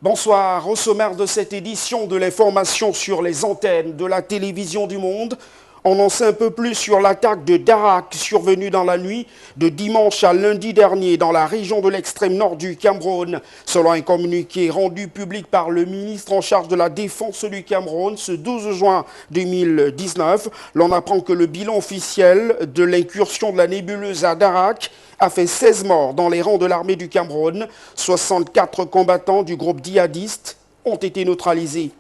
Bonsoir, au sommaire de cette édition de l'information sur les antennes de la télévision du monde. On en sait un peu plus sur l'attaque de Darak survenue dans la nuit de dimanche à lundi dernier dans la région de l'extrême nord du Cameroun. Selon un communiqué rendu public par le ministre en charge de la défense du Cameroun ce 12 juin 2019, l'on apprend que le bilan officiel de l'incursion de la nébuleuse à Darak a fait 16 morts dans les rangs de l'armée du Cameroun. 64 combattants du groupe djihadiste ont été neutralisés.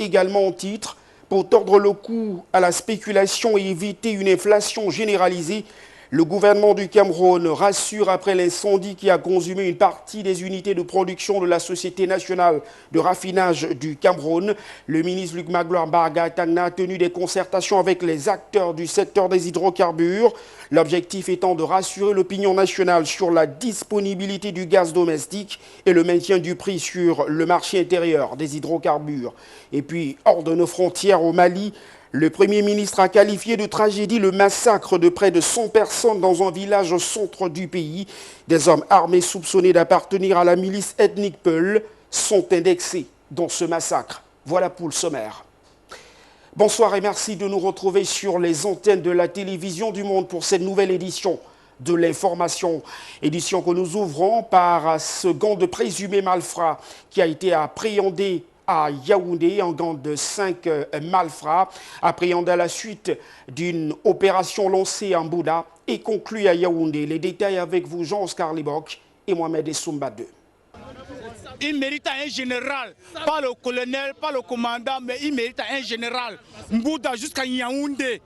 Également en titre, pour tordre le cou à la spéculation et éviter une inflation généralisée, le gouvernement du Cameroun rassure après l'incendie qui a consumé une partie des unités de production de la Société nationale de raffinage du Cameroun. Le ministre Luc Magloire Bargatagna a tenu des concertations avec les acteurs du secteur des hydrocarbures. L'objectif étant de rassurer l'opinion nationale sur la disponibilité du gaz domestique et le maintien du prix sur le marché intérieur des hydrocarbures. Et puis, hors de nos frontières au Mali, le Premier ministre a qualifié de tragédie le massacre de près de 100 personnes dans un village au centre du pays. Des hommes armés soupçonnés d'appartenir à la milice ethnique Peul sont indexés dans ce massacre. Voilà pour le sommaire. Bonsoir et merci de nous retrouver sur les antennes de la télévision du monde pour cette nouvelle édition de l'information. Édition que nous ouvrons par ce gang de présumés malfrats qui a été appréhendé à Yaoundé, un gang de 5 malfrats, appréhendé à la suite d'une opération lancée en Bouddha et conclue à Yaoundé. Les détails avec vous, Jean-Oscar Libok et Mohamed Essoumba II. Il mérite un général, pas le colonel, pas le commandant, mais il mérite un général. Mbouda jusqu'à Yaoundé.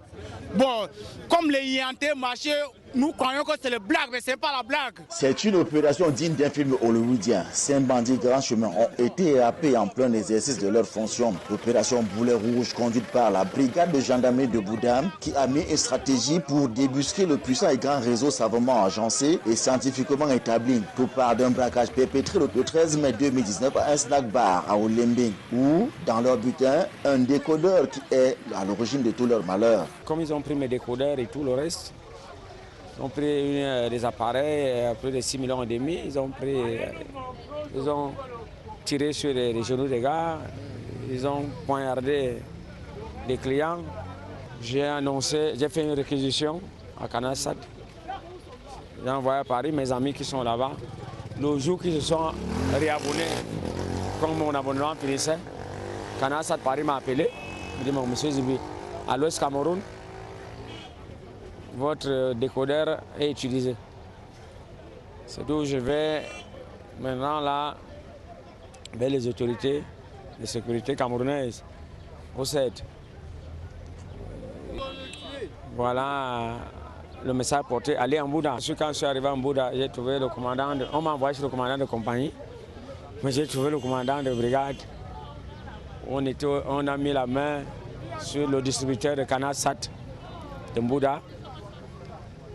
Bon, comme les Yantais marchaient, nous croyons que c'est le blague, mais ce n'est pas la blague. C'est une opération digne d'un film hollywoodien. 5 bandits grands chemins ont été happés en plein exercice de leur fonction. L'opération Boulet Rouge, conduite par la brigade de gendarmerie de Bouddha, qui a mis une stratégie pour débusquer le puissant et grand réseau savamment agencé et scientifiquement établi. Tout part d'un braquage perpétré le 13 mai 2019 à un snack bar à Olembe, où, dans leur butin, un décodeur qui est à l'origine de tout leur malheur. Comme ils ont pris mes décodeurs et tout le reste, ils ont pris des appareils à plus de 6,5 millions. Ils ont tiré sur les genoux des gars, ils ont poignardé des clients. J'ai fait une réquisition à Canasat. J'ai envoyé à Paris mes amis qui sont là-bas. Le jour qu'ils se sont réabonnés, quand mon abonnement finissait, Canasat Paris m'a appelé. Il dit, monsieur Zibi, à l'Ouest Cameroun, votre décodeur est utilisé. C'est d'où je vais maintenant là vers les autorités de sécurité camerounaises au CED. Voilà le message porté, aller en Bouddha. Quand je suis arrivé en Bouddha, j'ai trouvé le commandant, on m'a envoyé sur le commandant de compagnie, mais j'ai trouvé le commandant de brigade. On a mis la main sur le distributeur de Canasat de Bouddha,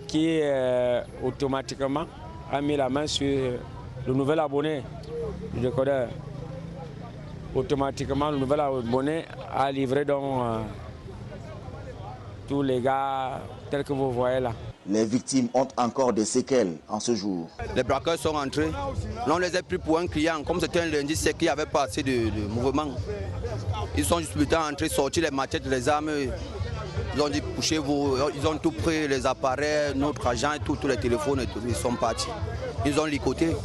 qui automatiquement a mis la main sur le nouvel abonné du décodeur. Automatiquement, le nouvel abonné a livré donc tous les gars tels que vous voyez là. Les victimes ont encore des séquelles en ce jour. Les braqueurs sont rentrés. Là, on les a pris pour un client. Comme c'était un lundi, c'est qu'il n'y avait pas assez de mouvement. Ils sont juste entrés, sortis les machettes, les armes. Ils ont dit couchez-vous, ils ont tout pris, les appareils, notre agent et tous les téléphones et tout, ils sont partis. Ils ont licoté,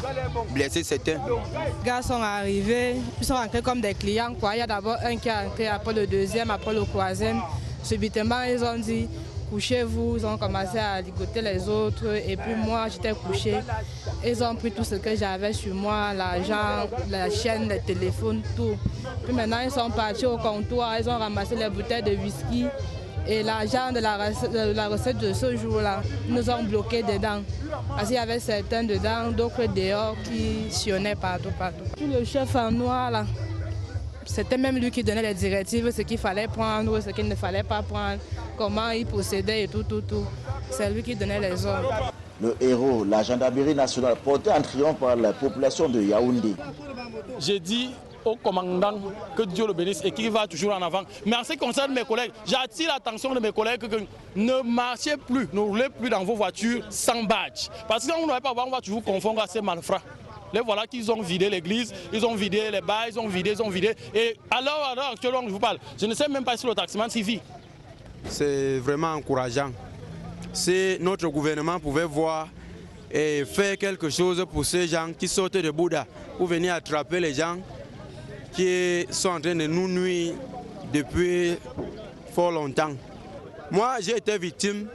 blessé certains. Les gars sont arrivés, ils sont rentrés comme des clients, quoi. Il y a d'abord un qui est entré, après le deuxième, après le troisième. Subitement, ils ont dit couchez-vous, ils ont commencé à ligoter les autres et puis moi j'étais couché. Ils ont pris tout ce que j'avais sur moi, l'argent, la chaîne, les téléphones, tout. Puis maintenant ils sont partis au comptoir, ils ont ramassé les bouteilles de whisky. Et l'argent de la recette de ce jour-là, ils nous ont bloqués dedans. Parce qu'il y avait certains dedans, d'autres dehors qui sionnaient partout. Puis le chef en noir, là, c'était même lui qui donnait les directives, ce qu'il fallait prendre, ce qu'il ne fallait pas prendre, comment il procédait et tout. C'est lui qui donnait les ordres. Le héros, la gendarmerie nationale, porté en triomphe par la population de Yaoundé. J'ai dit au commandant que Dieu le bénisse et qu'il va toujours en avant. Mais en ce qui concerne mes collègues, j'attire l'attention de mes collègues que ne marchez plus, ne roulez plus dans vos voitures sans badge. Parce que quand vous n'avez pas, on va toujours confondre à ces malfrats. Les voilà qu'ils ont vidé l'église, ils ont vidé les bars, ils ont vidé. Et alors actuellement, je vous parle, je ne sais même pas si le taximan s'y vit. C'est vraiment encourageant. Si notre gouvernement pouvait voir et faire quelque chose pour ces gens qui sortent de Bouddha, pour venir attraper les gens qui sont en train de nous nuire depuis fort longtemps. Moi, j'ai été victime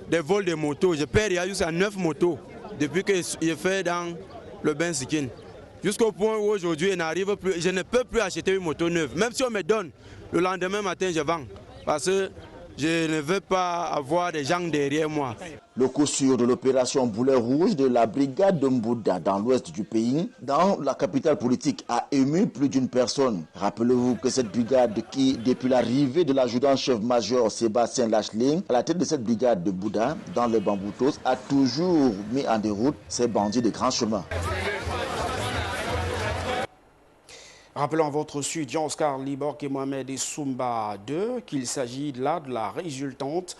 des vols de motos. Je perds jusqu'à 9 motos depuis que je fais dans le bain Sikin. Jusqu'au point où aujourd'hui, je ne peux plus acheter une moto neuve. Même si on me donne, le lendemain matin, je vends. Parce que je ne veux pas avoir des gens derrière moi. Le coup sûr de l'opération Boulet Rouge de la brigade de Mbouda dans l'ouest du pays, dans la capitale politique, a ému plus d'une personne. Rappelez-vous que cette brigade qui, depuis l'arrivée de l'adjudant-chef-major Sébastien Lachelin à la tête de cette brigade de Mbouda dans les Bamboutos, a toujours mis en déroute ces bandits de grand chemin. Rappelons à votre suite, Oscar Libork et Mohamed Soumba II qu'il s'agit là de la résultante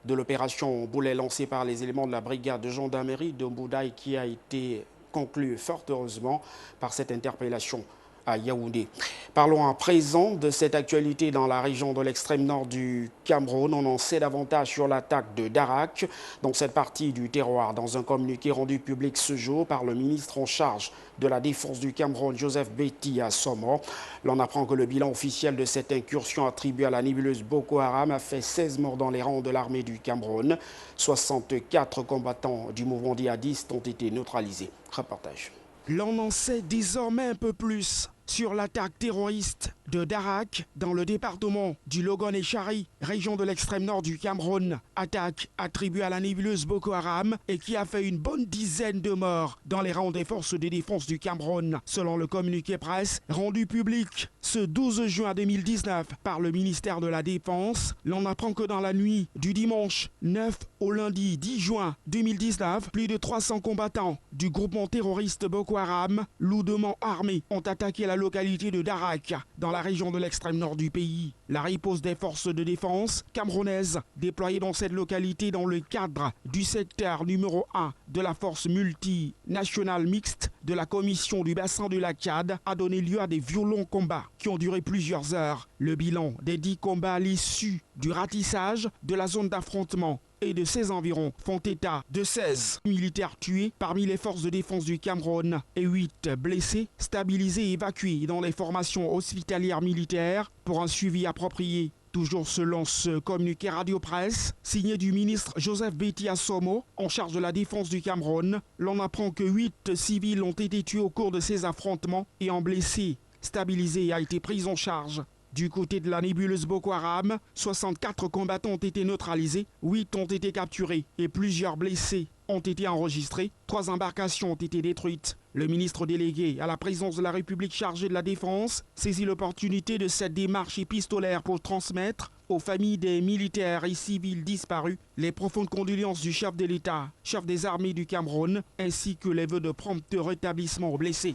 de l'opération Boulet lancée par les éléments de la brigade de gendarmerie de Mboudaï qui a été conclue fort heureusement par cette interpellation à Yaoundé. Parlons à présent de cette actualité dans la région de l'extrême nord du Cameroun. On en sait davantage sur l'attaque de Darak dans cette partie du terroir. Dans un communiqué rendu public ce jour par le ministre en charge de la défense du Cameroun, Joseph Betty Assomo, l'on apprend que le bilan officiel de cette incursion attribuée à la nébuleuse Boko Haram a fait 16 morts dans les rangs de l'armée du Cameroun. 64 combattants du mouvement djihadiste ont été neutralisés. Reportage. L'on en sait désormais un peu plus sur l'attaque terroriste de Darak dans le département du Logon et Chari, région de l'extrême nord du Cameroun. Attaque attribuée à la nébuleuse Boko Haram et qui a fait une bonne dizaine de morts dans les rangs des forces de défense du Cameroun. Selon le communiqué presse rendu public ce 12 juin 2019 par le ministère de la Défense, l'on apprend que dans la nuit du dimanche 9 au lundi 10 juin 2019, plus de 300 combattants du groupement terroriste Boko Haram, lourdement armés, ont attaqué la localité de Darak, dans la région de l'extrême nord du pays. La riposte des forces de défense camerounaises déployées dans cette localité dans le cadre du secteur numéro 1 de la force multinationale mixte de la commission du bassin de la Tchad a donné lieu à des violents combats qui ont duré plusieurs heures. Le bilan des 10 combats à l'issue du ratissage de la zone d'affrontement et de ses environs font état de 16 militaires tués parmi les forces de défense du Cameroun et 8 blessés, stabilisés et évacués dans les formations hospitalières militaires pour un suivi approprié. Toujours selon ce communiqué radio-presse, signé du ministre Joseph Betty Assomo, en charge de la défense du Cameroun, l'on apprend que 8 civils ont été tués au cours de ces affrontements et un blessé stabilisé a été pris en charge. Du côté de la nébuleuse Boko Haram, 64 combattants ont été neutralisés, 8 ont été capturés et plusieurs blessés ont été enregistrés. 3 embarcations ont été détruites. Le ministre délégué à la présidence de la République chargé de la Défense saisit l'opportunité de cette démarche épistolaire pour transmettre aux familles des militaires et civils disparus les profondes condoléances du chef de l'État, chef des armées du Cameroun, ainsi que les vœux de prompt rétablissement aux blessés.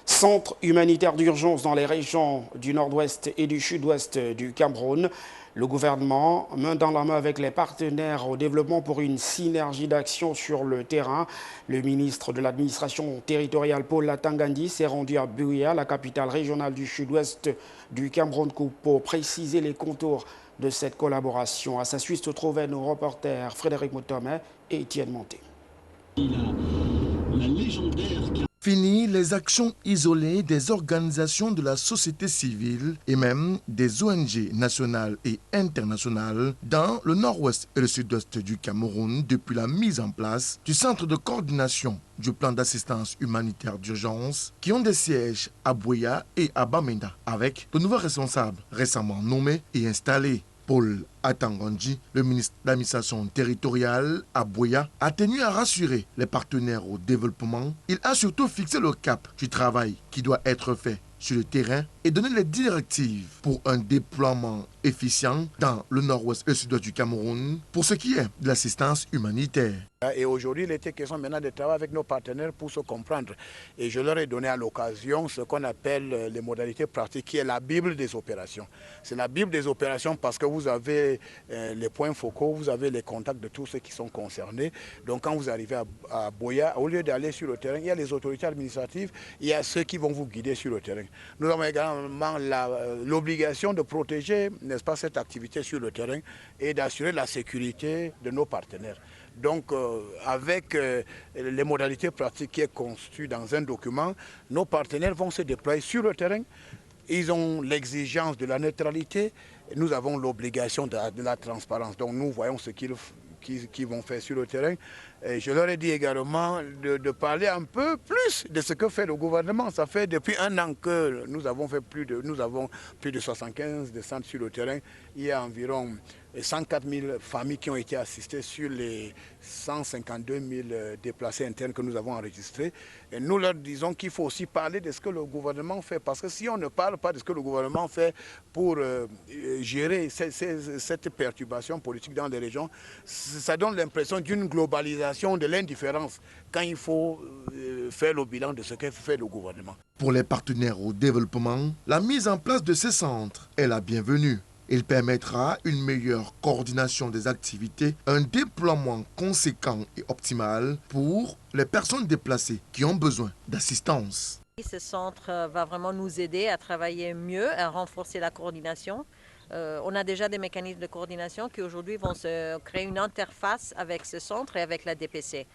Centre humanitaire d'urgence dans les régions du nord-ouest et du sud-ouest du Cameroun. Le gouvernement, main dans la main avec les partenaires au développement pour une synergie d'action sur le terrain. Le ministre de l'administration territoriale, Paul Latangandi, s'est rendu à Buea, la capitale régionale du sud-ouest du Cameroun, pour préciser les contours de cette collaboration. À sa suite se trouvaient nos reporters Frédéric Moutomé et Étienne Monté. La légendaire... Fini les actions isolées des organisations de la société civile et même des ONG nationales et internationales dans le nord-ouest et le sud-ouest du Cameroun depuis la mise en place du centre de coordination du plan d'assistance humanitaire d'urgence qui ont des sièges à Buea et à Bamenda avec de nouveaux responsables récemment nommés et installés. Paul Atangandi, le ministre de l'administration territoriale à Buea, a tenu à rassurer les partenaires au développement. Il a surtout fixé le cap du travail qui doit être fait sur le terrain et donner les directives pour un déploiement efficient dans le nord-ouest et le sud-ouest du Cameroun pour ce qui est de l'assistance humanitaire. Et aujourd'hui, il était question maintenant de travailler avec nos partenaires pour se comprendre. Et je leur ai donné à l'occasion ce qu'on appelle les modalités pratiques, qui est la Bible des opérations. C'est la Bible des opérations parce que vous avez les points focaux, vous avez les contacts de tous ceux qui sont concernés. Donc quand vous arrivez à Boya, au lieu d'aller sur le terrain, il y a les autorités administratives, il y a ceux qui vont vous guider sur le terrain. Nous avons également l'obligation de protéger, n'est-ce pas, cette activité sur le terrain et d'assurer la sécurité de nos partenaires. Donc, avec les modalités pratiques qui est conçues dans un document, nos partenaires vont se déployer sur le terrain. Ils ont l'exigence de la neutralité. Nous avons l'obligation de la transparence. Donc, nous voyons ce qu'ils vont faire sur le terrain. Et je leur ai dit également de parler un peu plus de ce que fait le gouvernement. Ça fait depuis un an que nous avons plus de 75 descentes sur le terrain. Il y a environ 104 000 familles qui ont été assistées sur les 152 000 déplacés internes que nous avons enregistrés. Et nous leur disons qu'il faut aussi parler de ce que le gouvernement fait. Parce que si on ne parle pas de ce que le gouvernement fait pour gérer cette perturbation politique dans les régions, ça donne l'impression d'une globalisation de l'indifférence quand il faut faire le bilan de ce que fait le gouvernement. Pour les partenaires au développement, la mise en place de ces centres est la bienvenue. Il permettra une meilleure coordination des activités, un déploiement conséquent et optimal pour les personnes déplacées qui ont besoin d'assistance. Ce centre va vraiment nous aider à travailler mieux, à renforcer la coordination. On a déjà des mécanismes de coordination qui aujourd'hui vont se créer une interface avec ce centre et avec la DPC.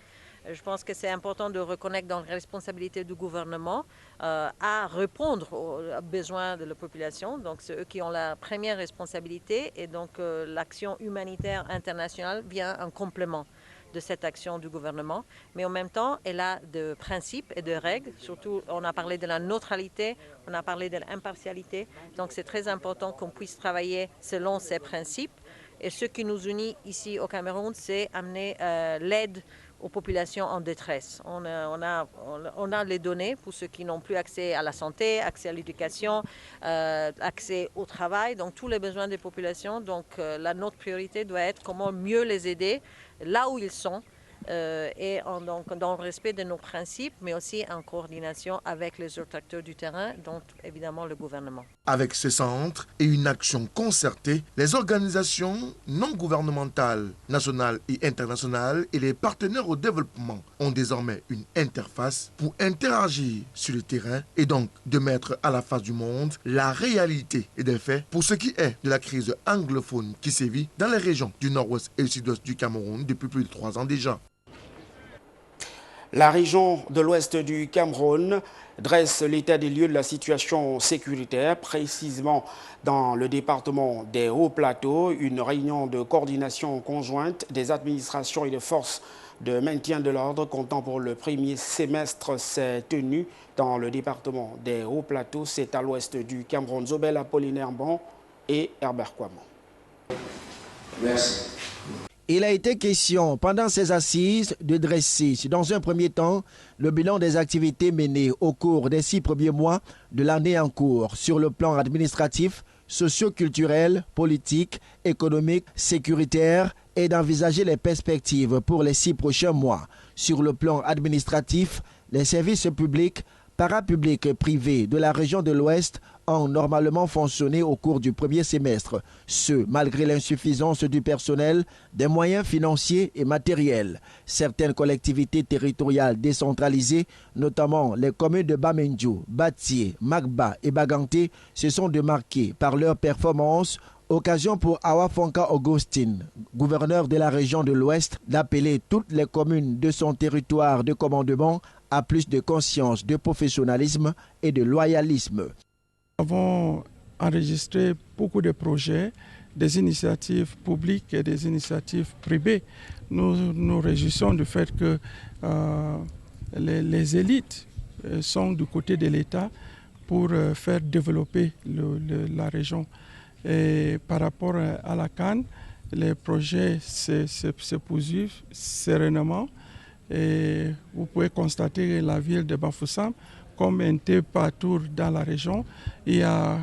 Je pense que c'est important de reconnaître dans la responsabilité du gouvernement à répondre aux besoins de la population. Donc c'est eux qui ont la première responsabilité et donc l'action humanitaire internationale vient en complément de cette action du gouvernement. Mais en même temps, elle a de principes et de règles. Surtout, on a parlé de la neutralité, on a parlé de l'impartialité. Donc c'est très important qu'on puisse travailler selon ces principes. Et ce qui nous unit ici au Cameroun, c'est amener l'aide aux populations en détresse. On a les données pour ceux qui n'ont plus accès à la santé, accès à l'éducation, accès au travail, donc tous les besoins des populations. Donc notre priorité doit être comment mieux les aider là où ils sont et donc dans le respect de nos principes, mais aussi en coordination avec les autres acteurs du terrain, dont évidemment le gouvernement. Avec ce centre et une action concertée, les organisations non gouvernementales, nationales et internationales et les partenaires au développement ont désormais une interface pour interagir sur le terrain et donc de mettre à la face du monde la réalité et des faits pour ce qui est de la crise anglophone qui sévit dans les régions du nord-ouest et du sud-ouest du Cameroun depuis plus de 3 ans déjà. La région de l'ouest du Cameroun dresse l'état des lieux de la situation sécuritaire, précisément dans le département des Hauts-Plateaux. Une réunion de coordination conjointe des administrations et des forces de maintien de l'ordre comptant pour le premier semestre s'est tenue dans le département des Hauts-Plateaux. C'est à l'ouest du Cameroun. Zobel Apollinaire Bon et Herbert Kouamon. Merci. Il a été question pendant ces assises de dresser, dans un premier temps, le bilan des activités menées au cours des 6 premiers mois de l'année en cours sur le plan administratif, socio-culturel, politique, économique, sécuritaire et d'envisager les perspectives pour les 6 prochains mois. Sur le plan administratif, les services publics, parapublics et privés de la région de l'Ouest ont normalement fonctionné au cours du premier semestre, ce malgré l'insuffisance du personnel, des moyens financiers et matériels. Certaines collectivités territoriales décentralisées, notamment les communes de Bamendio, Batié, Magba et Baganté, se sont démarquées par leur performance. Occasion pour Awa Fonka Augustine, gouverneur de la région de l'Ouest, d'appeler toutes les communes de son territoire de commandement à plus de conscience, de professionnalisme et de loyalisme. Nous avons enregistré beaucoup de projets, des initiatives publiques et des initiatives privées. Nous nous réjouissons du fait que les élites sont du côté de l'État pour faire développer la région. Et par rapport à la CAN, les projets se poursuivent sereinement. Et vous pouvez constater que la ville de Bafoussam comme un thé partout dans la région. Il y a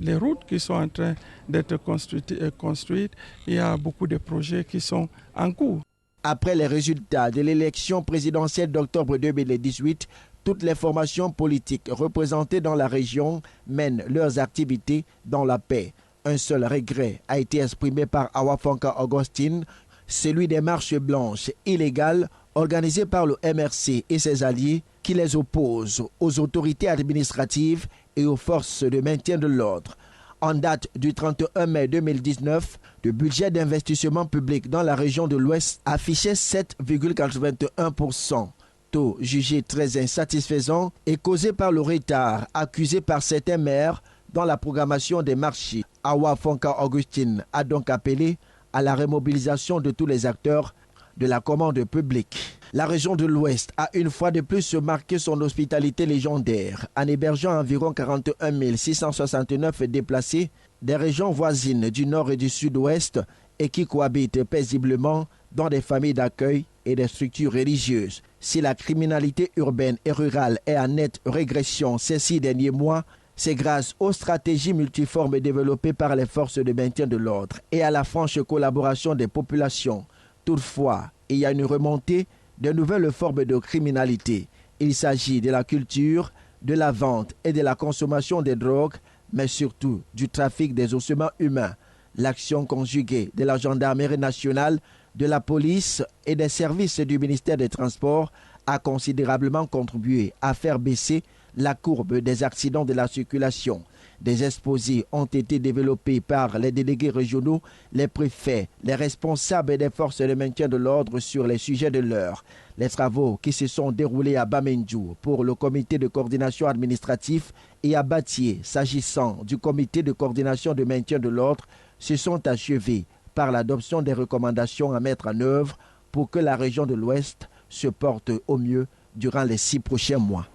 les routes qui sont en train d'être construites. Il y a beaucoup de projets qui sont en cours. Après les résultats de l'élection présidentielle d'octobre 2018, toutes les formations politiques représentées dans la région mènent leurs activités dans la paix. Un seul regret a été exprimé par Awa Fonka Augustine, celui des marches blanches illégales organisées par le MRC et ses alliés qui les opposent aux autorités administratives et aux forces de maintien de l'ordre. En date du 31 mai 2019, le budget d'investissement public dans la région de l'Ouest affichait 7,81%, taux jugé très insatisfaisant et causé par le retard accusé par certains maires dans la programmation des marchés. Awa Fonka Augustine a donc appelé à la remobilisation de tous les acteurs de la commande publique. La région de l'Ouest a une fois de plus marqué son hospitalité légendaire en hébergeant environ 41 669 déplacés des régions voisines du nord et du sud-ouest et qui cohabitent paisiblement dans des familles d'accueil et des structures religieuses. Si la criminalité urbaine et rurale est en nette régression ces 6 derniers mois, c'est grâce aux stratégies multiformes développées par les forces de maintien de l'ordre et à la franche collaboration des populations. Toutefois, il y a une remontée de nouvelles formes de criminalité. Il s'agit de la culture, de la vente et de la consommation des drogues, mais surtout du trafic des ossements humains. L'action conjuguée de la gendarmerie nationale, de la police et des services du ministère des Transports a considérablement contribué à faire baisser la courbe des accidents de la circulation. Des exposés ont été développés par les délégués régionaux, les préfets, les responsables des forces de maintien de l'ordre sur les sujets de l'heure. Les travaux qui se sont déroulés à Bamendjou pour le comité de coordination administratif et à Batié, s'agissant du comité de coordination de maintien de l'ordre, se sont achevés par l'adoption des recommandations à mettre en œuvre pour que la région de l'Ouest se porte au mieux durant les 6 prochains mois.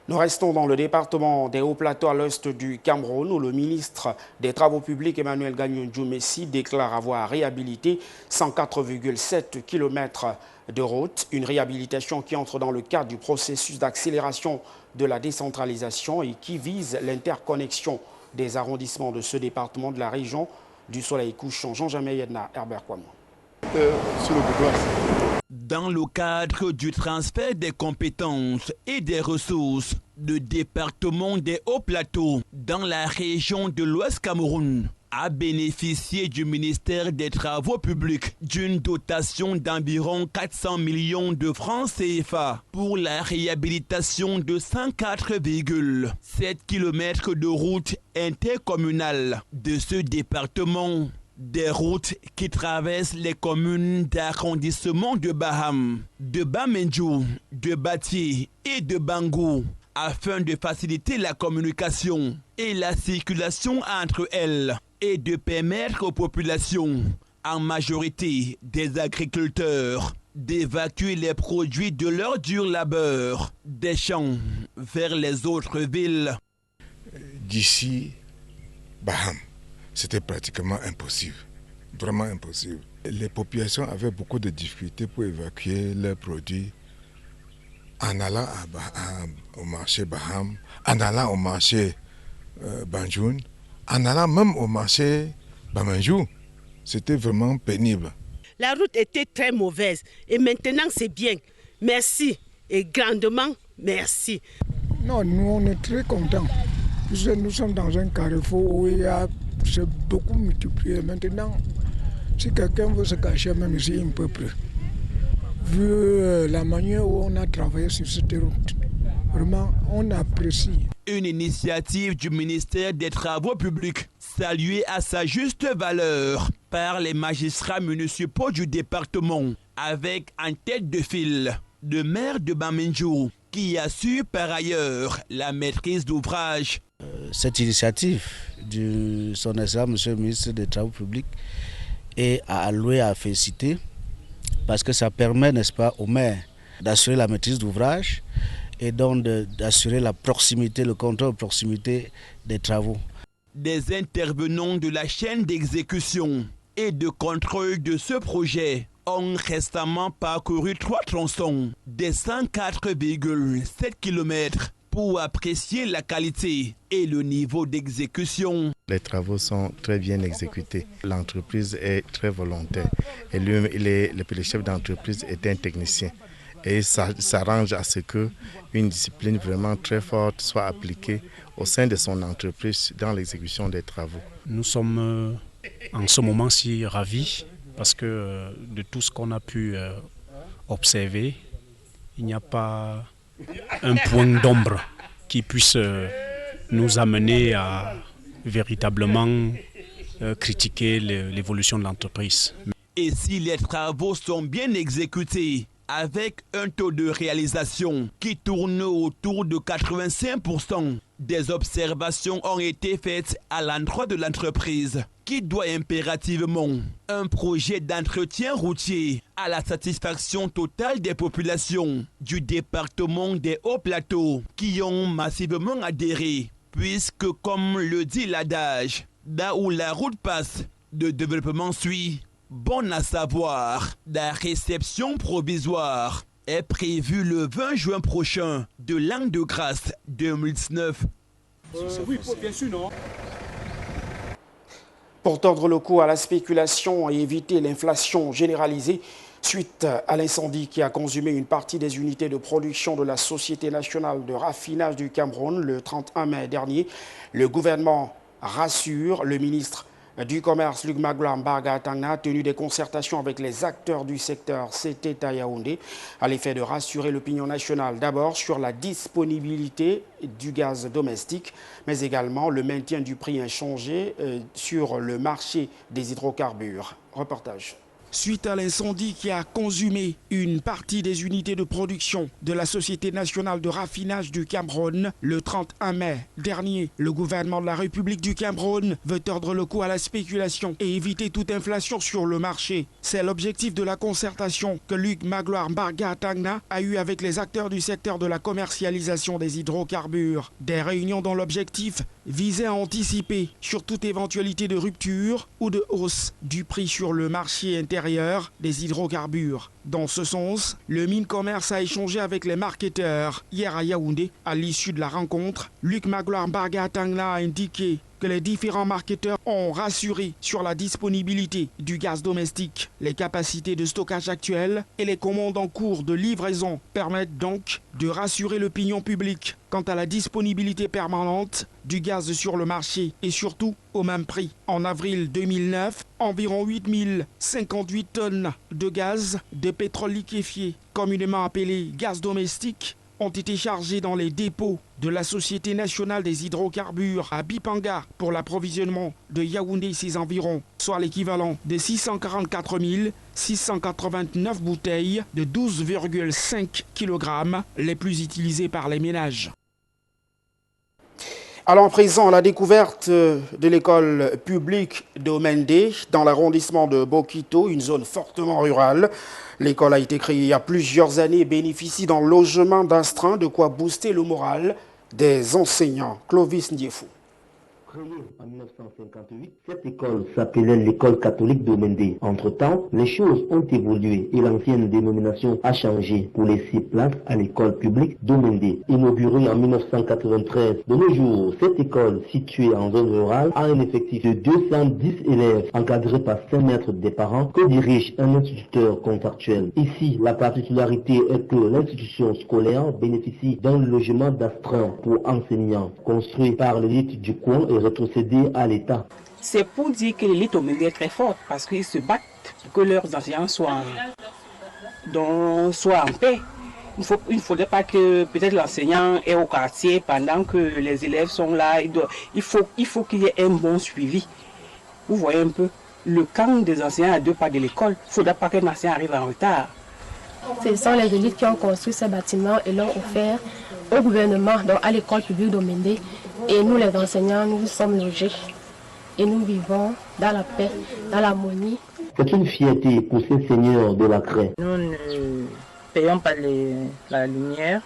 Nous restons dans le département des Hauts-Plateaux à l'est du Cameroun où le ministre des Travaux publics Emmanuel Gagnon-Djoumessi déclare avoir réhabilité 104,7 km de route. Une réhabilitation qui entre dans le cadre du processus d'accélération de la décentralisation et qui vise l'interconnexion des arrondissements de ce département de la région du Soleil couchant. Jean-Jamais Yedna, Herbert Kwame. Dans le cadre du transfert des compétences et des ressources du département des Hauts-Plateaux dans la région de l'Ouest Cameroun a bénéficié du ministère des Travaux publics d'une dotation d'environ 400 millions de francs CFA pour la réhabilitation de 104,7 km de routes intercommunales de ce département. Des routes qui traversent les communes d'arrondissement de Baham, de Bamendjou, de Batié et de Bangou, afin de faciliter la communication et la circulation entre elles et de permettre aux populations, en majorité des agriculteurs, d'évacuer les produits de leur dur labeur des champs vers les autres villes. D'ici Baham, c'était pratiquement impossible, vraiment impossible. Les populations avaient beaucoup de difficultés pour évacuer leurs produits en allant au marché Baham, en allant au marché Banjoun, en allant même au marché Bamendjou. C'était vraiment pénible. La route était très mauvaise et maintenant c'est bien. Merci et grandement merci. Non, nous on est très contents. Nous sommes dans un carrefour où c'est beaucoup multiplié. Maintenant, si quelqu'un veut se cacher, même ici, il ne peut plus. Vu la manière où on a travaillé sur cette route, vraiment, on apprécie. Une initiative du ministère des Travaux publics, saluée à sa juste valeur par les magistrats municipaux du département, avec en tête de file le maire de Bamendjou, qui assure par ailleurs la maîtrise d'ouvrage. Cette initiative de son excellence, monsieur le ministre des Travaux publics, est à louer, à féliciter, parce que ça permet, n'est-ce pas, aux maires d'assurer la maîtrise d'ouvrage et donc d'assurer la proximité, le contrôle de proximité des travaux. Des intervenants de la chaîne d'exécution et de contrôle de ce projet ont récemment parcouru 3 tronçons de 104,7 km pour apprécier la qualité et le niveau d'exécution. Les travaux sont très bien exécutés. L'entreprise est très volontaire et le chef d'entreprise est un technicien. Et ça s'arrange à ce qu'une discipline vraiment très forte soit appliquée au sein de son entreprise dans l'exécution des travaux. Nous sommes en ce moment-ci ravis parce que de tout ce qu'on a pu observer, il n'y a pas un point d'ombre qui puisse nous amener à véritablement critiquer l'évolution de l'entreprise. Et si les travaux sont bien exécutés, avec un taux de réalisation qui tourne autour de 85%, des observations ont été faites à l'endroit de l'entreprise qui doit impérativement un projet d'entretien routier à la satisfaction totale des populations du département des Hauts-Plateaux qui ont massivement adhéré, puisque comme le dit l'adage, là où la route passe, le développement suit. Bon à savoir, la réception provisoire est prévue le 20 juin prochain de l'an de grâce 2019. Oui, bien sûr, non. Pour tordre le cou à la spéculation et éviter l'inflation généralisée, suite à l'incendie qui a consumé une partie des unités de production de la Société nationale de raffinage du Cameroun le 31 mai dernier, le gouvernement rassure. Le ministre du Commerce, Luc Magloire Mbarga Atangna, a tenu des concertations avec les acteurs du secteur. C'était à Yaoundé, à l'effet de rassurer l'opinion nationale d'abord sur la disponibilité du gaz domestique, mais également le maintien du prix inchangé sur le marché des hydrocarbures. Reportage. Suite à l'incendie qui a consumé une partie des unités de production de la Société nationale de raffinage du Cameroun, le 31 mai dernier, le gouvernement de la République du Cameroun veut tordre le cou à la spéculation et éviter toute inflation sur le marché. C'est l'objectif de la concertation que Luc Magloire Mbarga Atangna a eu avec les acteurs du secteur de la commercialisation des hydrocarbures. Des réunions dont l'objectif visait à anticiper sur toute éventualité de rupture ou de hausse du prix sur le marché intérieur des hydrocarbures. Dans ce sens, le Mincommerce a échangé avec les marketeurs hier à Yaoundé. À l'issue de la rencontre, Luc Magloire Mbarga Atangna a indiqué que les différents marketeurs ont rassuré sur la disponibilité du gaz domestique. Les capacités de stockage actuelles et les commandes en cours de livraison permettent donc de rassurer l'opinion publique quant à la disponibilité permanente du gaz sur le marché et surtout au même prix. En avril 2009, environ 8058 tonnes de gaz de pétrole liquéfié, communément appelé gaz domestique, ont été chargés dans les dépôts de la Société nationale des hydrocarbures à Bipanga pour l'approvisionnement de Yaoundé et ses environs, soit l'équivalent de 644 689 bouteilles de 12,5 kg, les plus utilisées par les ménages. Alors, à présent, la découverte de l'école publique d'Omende dans l'arrondissement de Bokito, une zone fortement rurale. L'école a été créée il y a plusieurs années et bénéficie d'un logement d'astreint, de quoi booster le moral des enseignants. Clovis Ndiefou. Créée en 1958, cette école s'appelait l'école catholique d'Omende. Entre-temps, les choses ont évolué et l'ancienne dénomination a changé pour laisser place à l'école publique d'Omende. Inaugurée en 1993, de nos jours, cette école située en zone rurale a un effectif de 210 élèves encadrés par 5 maîtres des parents que dirige un instituteur contractuel. Ici, la particularité est que l'institution scolaire bénéficie d'un logement d'astreint pour enseignants, construit par l'élite du coin et rétrocéder à l'État. C'est pour dire que l'élite Omende est très forte parce qu'ils se battent pour que leurs enseignants soient en paix. Il ne faudrait pas que peut-être l'enseignant est au quartier pendant que les élèves sont là. Il faut qu'il y ait un bon suivi. Vous voyez un peu, le camp des enseignants à 2 pas de l'école, il ne faudrait pas qu'un enseignant arrive en retard. Ce sont les élites qui ont construit ces bâtiments et l'ont offert au gouvernement, donc à l'école publique d'Omende. Et nous, les enseignants, nous sommes logés et nous vivons dans la paix, dans l'harmonie. C'est une fierté pour ces seigneurs de la craie. Nous ne payons pas la lumière,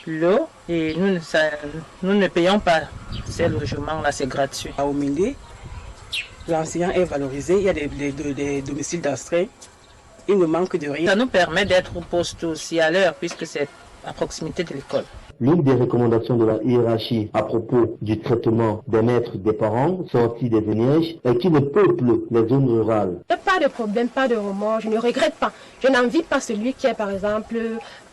l'eau et nous ne payons pas ces logements-là, c'est gratuit. À Omende, l'enseignant est valorisé, il y a des domiciles d'astreint. il ne manque de rien. Ça nous permet d'être au poste aussi à l'heure puisque c'est à proximité de l'école. L'une des recommandations de la hiérarchie à propos du traitement des maîtres des parents sortis des vignages est qu'il peuple les zones rurales. Pas de problème, pas de remords, je ne regrette pas. Je n'envie pas celui qui est par exemple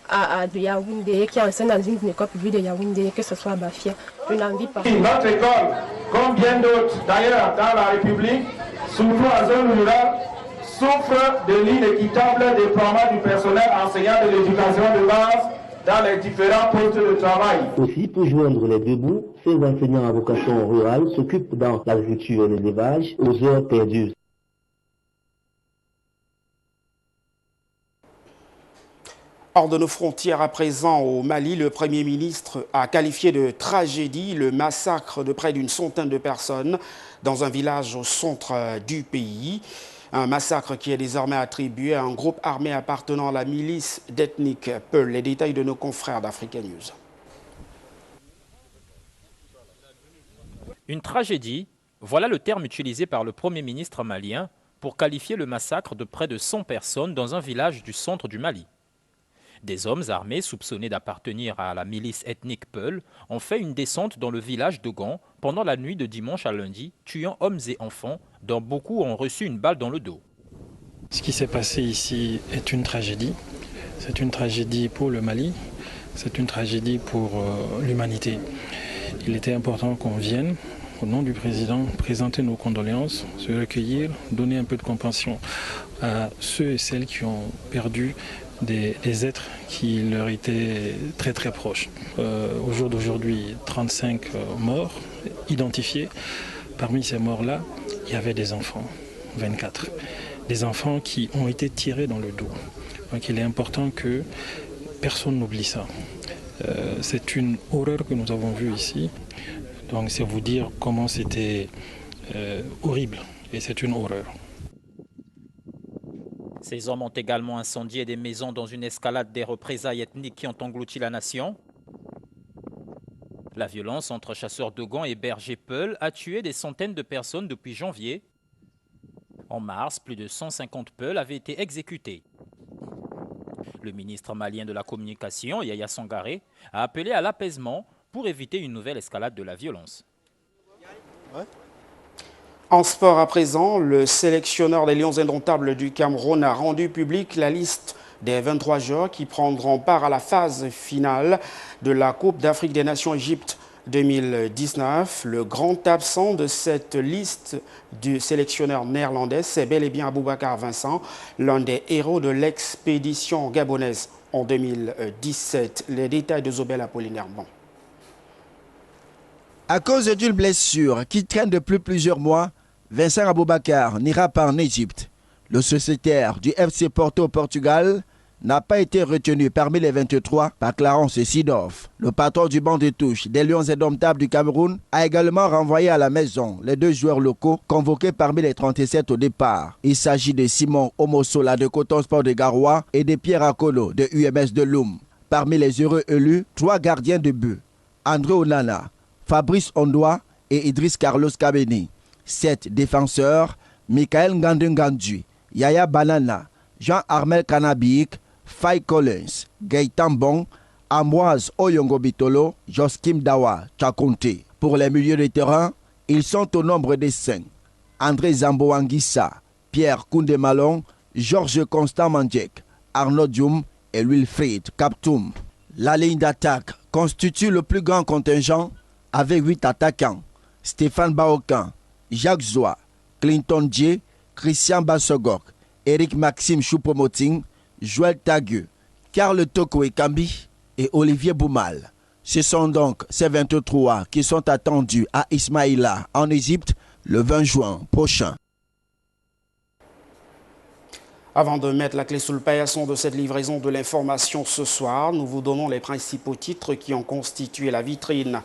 à Yaoundé, qui enseigne dans une école publique de Yaoundé, que ce soit à Bafia. Je n'envie pas. Notre école, comme bien d'autres d'ailleurs dans la République, surtout en zone rurale, souffre de l'inéquitable déploiement du personnel enseignant de l'éducation de base dans les différents postes de travail. Aussi, pour joindre les deux bouts, ces enseignants à vocation rurale s'occupent dans l'agriculture et l'élevage aux heures perdues. Hors de nos frontières à présent au Mali, le Premier ministre a qualifié de tragédie le massacre de près d'une centaine de personnes dans un village au centre du pays. Un massacre qui est désormais attribué à un groupe armé appartenant à la milice d'ethnique Peul. Les détails de nos confrères d'Africa News. Une tragédie, voilà le terme utilisé par le Premier ministre malien pour qualifier le massacre de près de 100 personnes dans un village du centre du Mali. Des hommes armés soupçonnés d'appartenir à la milice ethnique Peul ont fait une descente dans le village de Gand pendant la nuit de dimanche à lundi, tuant hommes et enfants, dont beaucoup ont reçu une balle dans le dos. Ce qui s'est passé ici est une tragédie. C'est une tragédie pour le Mali, c'est une tragédie pour l'humanité. Il était important qu'on vienne, au nom du président, présenter nos condoléances, se recueillir, donner un peu de compassion à ceux et celles qui ont perdu des êtres qui leur étaient très très proches. Au jour d'aujourd'hui, 35 morts identifiés. Parmi ces morts-là, il y avait des enfants, 24. Des enfants qui ont été tirés dans le dos. Donc il est important que personne n'oublie ça. C'est une horreur que nous avons vue ici. Donc c'est vous dire comment c'était horrible. Et c'est une horreur. Ces hommes ont également incendié des maisons dans une escalade des représailles ethniques qui ont englouti la nation. La violence entre chasseurs de Gand et bergers Peul a tué des centaines de personnes depuis janvier. En mars, plus de 150 Peul avaient été exécutés. Le ministre malien de la Communication, Yaya Sangaré, a appelé à l'apaisement pour éviter une nouvelle escalade de la violence. En sport à présent, le sélectionneur des Lions indomptables du Cameroun a rendu publique la liste des 23 joueurs qui prendront part à la phase finale de la Coupe d'Afrique des Nations Égypte 2019. Le grand absent de cette liste du sélectionneur néerlandais, c'est bel et bien Aboubacar Vincent, l'un des héros de l'expédition gabonaise en 2017. Les détails de Zobel Apollinaire. À cause d'une blessure qui traîne depuis plusieurs mois, Vincent Aboubacar n'ira pas en Égypte. Le sociétaire du FC Porto au Portugal n'a pas été retenu parmi les 23 par Clarence Seedorf. Le patron du banc de touche des Lions indomptables du Cameroun a également renvoyé à la maison les 2 joueurs locaux convoqués parmi les 37 au départ. Il s'agit de Simon Omosola de Coton Sport de Garoua et de Pierre Akolo de UMS de Loum. Parmi les heureux élus, 3 gardiens de but, André Onana, Fabrice Ondoa et Idriss Carlos Kabeni. 7 défenseurs, Michael Ngandengandji, Yaya Banana, Jean-Armel Kanabik, Faye Collins, Gaëtan Bon, Ambroise Oyongo Bitolo, Joskim Dawa, Chakonte. Pour les milieux de terrain, ils sont au nombre de 5. André Zambo Anguissa, Pierre Koundé-Malon, Georges Constant Mandjek, Arnaud Dioum et Wilfried Kaptoum. La ligne d'attaque constitue le plus grand contingent avec 8 attaquants. Stéphane Baokan, Jacques Zoua, Clinton Dje, Christian Bassogok, Eric Maxime Choupo-Moting, Joël Tague, Karl Toko Ekambi et Olivier Boumal. Ce sont donc ces 23 qui sont attendus à Ismaïla en Égypte le 20 juin prochain. Avant de mettre la clé sous le paillasson de cette livraison de l'information ce soir, nous vous donnons les principaux titres qui ont constitué la vitrine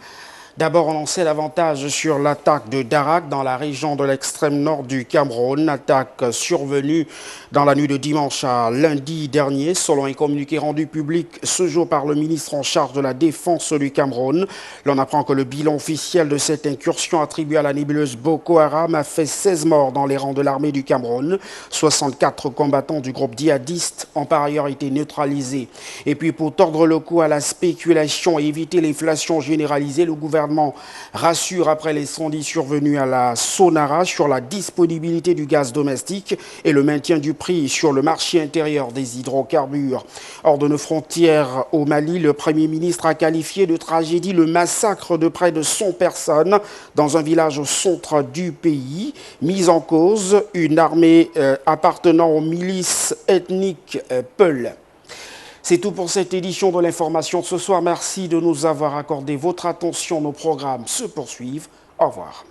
D'abord, on en sait davantage sur l'attaque de Darak dans la région de l'extrême nord du Cameroun. Attaque survenue dans la nuit de dimanche à lundi dernier, selon un communiqué rendu public ce jour par le ministre en charge de la défense du Cameroun. L'on apprend que le bilan officiel de cette incursion attribuée à la nébuleuse Boko Haram a fait 16 morts dans les rangs de l'armée du Cameroun. 64 combattants du groupe djihadiste ont par ailleurs été neutralisés. Et puis pour tordre le cou à la spéculation et éviter l'inflation généralisée, le gouvernement rassure après l'incendie survenu à la Sonara sur la disponibilité du gaz domestique et le maintien du prix sur le marché intérieur des hydrocarbures. Hors de nos frontières au Mali, le Premier ministre a qualifié de tragédie le massacre de près de 100 personnes dans un village au centre du pays. Mise en cause, une armée appartenant aux milices ethniques Peul. C'est tout pour cette édition de l'information ce soir. Merci de nous avoir accordé votre attention. Nos programmes se poursuivent. Au revoir.